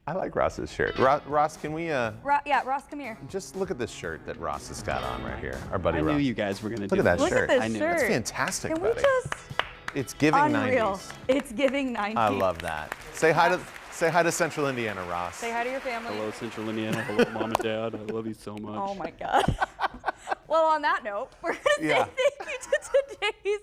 I like Ross's shirt. Ross, can we yeah, Ross, come here. just look at this shirt that Ross has got on right here? Our buddy Ross. I knew you guys were going to do Look at that Look shirt. at this I knew. shirt. It's fantastic, Can we buddy. just... It's giving Unreal. 90s. It's giving 90s. I love that. Say hi to Central Indiana, Ross. Say hi to your family. Hello, Central Indiana. Hello, Mom and Dad. I love you so much. Oh my God. Well, on that note, we're going to say thank you to today's...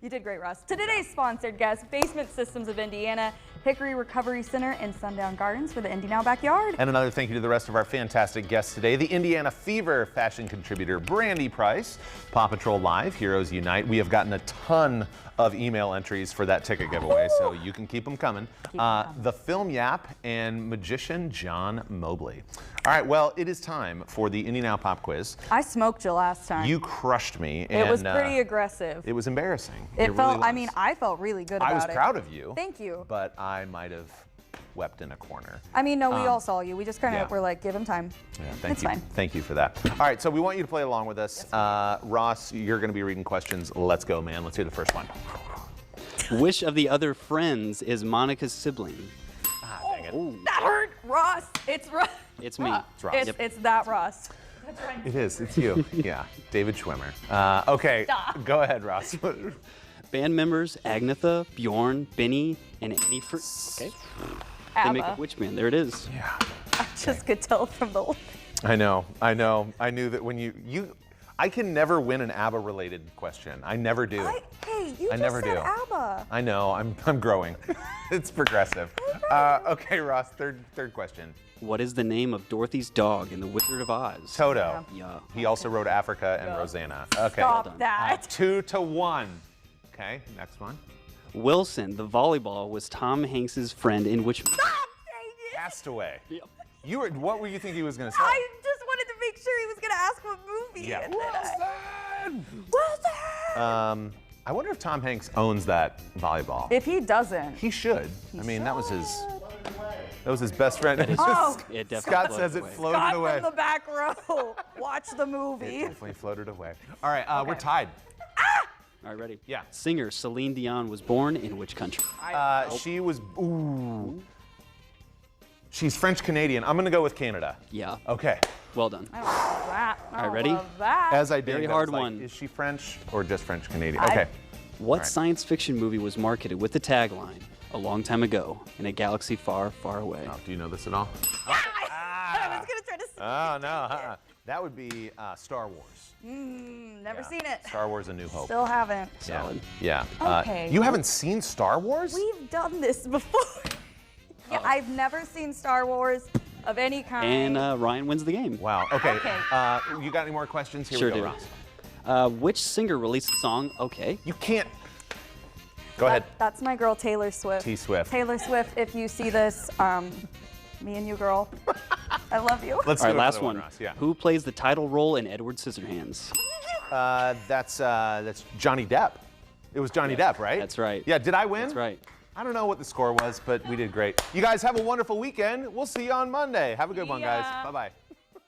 You did great, Ross. To today's sponsored guests, Basement Systems of Indiana, Hickory Recovery Center, and Sundown Gardens for the Indy Now backyard. And another thank you to the rest of our fantastic guests today. The Indiana Fever fashion contributor, Brandy Price, Paw Patrol Live, Heroes Unite. We have gotten a ton of email entries for that ticket giveaway, so you can keep them coming. The Film Yap and magician John Mobley. All right, well, it is time for the Indy Now Pop Quiz. I smoked you last time. You crushed me. It was pretty aggressive. It was embarrassing. It really felt, was. I mean, I felt really good about it. I was proud of you. Thank you. But I might have wept in a corner. I mean, no, we all saw you. We just kind of were like, give him time. Yeah, thank It's you. fine. Thank you for that. All right, so we want you to play along with us. Ross, you're going to be reading questions. Let's go, man. Let's hear the first one. Which of the other friends is Monica's sibling? Dang it. Ooh, That hurt, Ross. It's Ross. it's me. It's Ross. It's that Ross. It is. It's you. Yeah, David Schwimmer. Okay, Stop. go ahead, Ross. Band members Agnetha, Bjorn, Benny, and Annie Okay. They make up ABBA. which band? There it is. Yeah. I just could tell from the look. I know. I knew that when you I can never win an ABBA-related question. I never do. Hey, you I just never said do. ABBA. I know. I'm growing. It's progressive. Okay, Ross. Third question. What is the name of Dorothy's dog in The Wizard of Oz? Toto. Yeah. He also wrote Africa and Rosanna. Okay. Stop done. that. 2-1. Okay, next one. Wilson, the volleyball, was Tom Hanks's friend in which... Stop saying it. Castaway. Yep. What were you thinking he was going to say? I just wanted to make sure he was going to ask what movie. Yeah. And then Wilson! I wonder if Tom Hanks owns that volleyball. if he doesn't. He should. I mean, that was his best friend. Oh, It definitely Scott floated says it away. floated Scott away. from the back row. Watch the It movie. definitely floated away. All right, we're tied. All right, ready? Yeah. Singer Celine Dion was born in which country? She was. She's French Canadian. I'm gonna go with Canada. Yeah. Okay. Well done. I love that. All right, ready? Love that. As I did. Very I was hard like, one. Is she French or just French Canadian? Okay. What right. science fiction movie was marketed with the tagline, "A long time ago, in a galaxy far, far away"? Oh, do you know this at all? I was gonna try to. Oh no. That would be Star Wars. Never Yeah. seen it. Star Wars: A New Hope. Still haven't. Solid. Yeah. Okay. You haven't seen Star Wars? We've done this before. Yeah, I've never seen Star Wars of any kind. And Ryan wins the game. Wow. Okay. Okay. You got any more questions? Here Sure we go, do. Ross. Which singer released the song "Okay"? You can't. Go ahead. That's my girl Taylor Swift. T Swift. Taylor Swift, if you see this, me and you, girl, I love you. Let's All do right, last another one. Ross. Yeah. Who plays the title role in Edward Scissorhands? That's Johnny Depp. It was Johnny Depp, right? That's right. Yeah. Did I win? That's right. I don't know what the score was, but we did great. You guys have a wonderful weekend. We'll see you on Monday. Have a good one, guys. Yeah. Bye-bye. You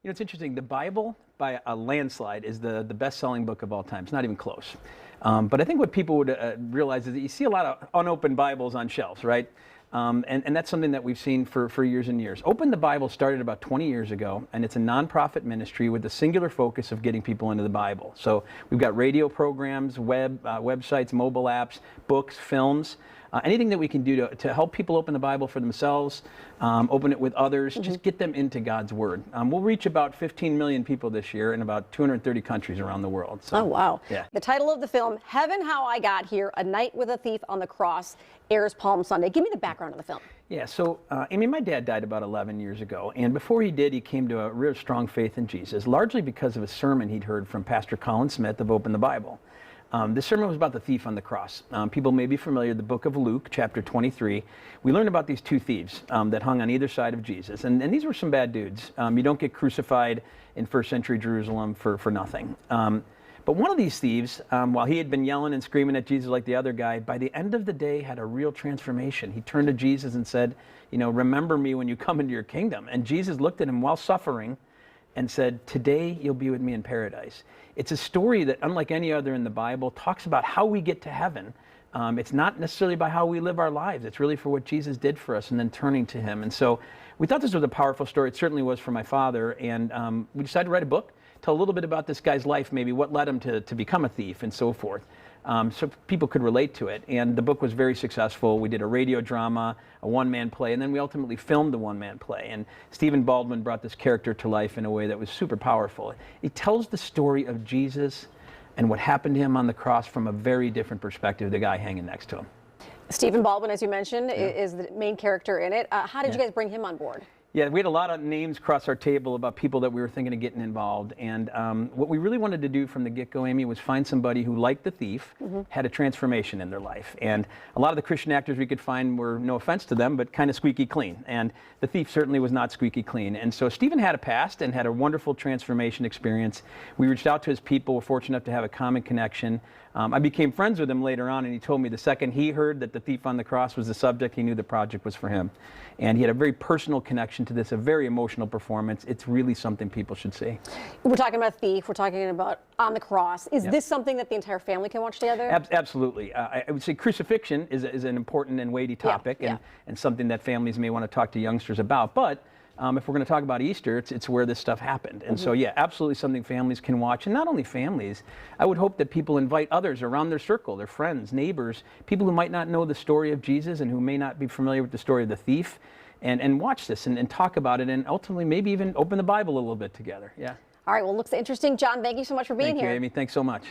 know, it's interesting. The Bible, by a landslide, is the best-selling book of all time. It's not even close. But I think what people would realize is that you see a lot of unopened Bibles on shelves, right? And that's something that we've seen for years and years. Open the Bible started about 20 years ago, and it's a nonprofit ministry with the singular focus of getting people into the Bible. So we've got radio programs, websites, mobile apps, books, films. Anything that we can do to help people open the Bible for themselves, open it with others, just get them into God's Word. We'll reach about 15 million people this year in about 230 countries around the world. So, Oh, wow. Yeah. The title of the film, Heaven, How I Got Here, A Night with a Thief on the Cross, airs Palm Sunday. Give me the background of the film. Yeah, so, my dad died about 11 years ago, and before he did, he came to a real strong faith in Jesus, largely because of a sermon he'd heard from Pastor Colin Smith of Open the Bible. This sermon was about the thief on the cross. People may be familiar, the book of Luke, chapter 23. We learn about these two thieves that hung on either side of Jesus. And these were some bad dudes. You don't get crucified in first century Jerusalem for nothing. But one of these thieves, while he had been yelling and screaming at Jesus like the other guy, by the end of the day had a real transformation. He turned to Jesus and said, remember me when you come into your kingdom. And Jesus looked at him while suffering and said, today you'll be with me in paradise. It's a story that, unlike any other in the Bible, talks about how we get to heaven It's not necessarily by how we live our lives. It's really for what Jesus did for us and then turning to him. And so we thought this was a powerful story. It certainly was for my father. And we decided to write a book, tell a little bit about this guy's life, maybe what led him to become a thief and so forth. So people could relate to it. And the book was very successful. We did a radio drama, a one-man play, and then we ultimately filmed the one-man play. And Stephen Baldwin brought this character to life in a way that was super powerful. It tells the story of Jesus and what happened to him on the cross from a very different perspective, the guy hanging next to him. Stephen Baldwin, as you mentioned, is the main character in it. How did you guys bring him on board? Yeah, we had a lot of names across our table about people that we were thinking of getting involved. And what we really wanted to do from the get-go, Amy, was find somebody who, like the thief, had a transformation in their life. And a lot of the Christian actors we could find were, no offense to them, but kind of squeaky clean. And the thief certainly was not squeaky clean. And so Stephen had a past and had a wonderful transformation experience. We reached out to his people, were fortunate enough to have a common connection. I became friends with him later on, and he told me the second he heard that the thief on the cross was the subject, he knew the project was for him. And he had a very personal connection to this, a very emotional performance. It's really something people should see. We're talking about Thief, we're talking about On the Cross. Is this something that the entire family can watch together? Absolutely. I would say crucifixion is an important and weighty topic, and something that families may want to talk to youngsters about. But if we're going to talk about Easter, it's where this stuff happened. And so, yeah, absolutely something families can watch. And not only families, I would hope that people invite others around their circle, their friends, neighbors, people who might not know the story of Jesus and who may not be familiar with the story of the thief, and watch this and talk about it, and ultimately maybe even open the Bible a little bit together. Yeah. All right, well, looks interesting. John, thank you so much for being here. Thank you, Amy. Thanks so much.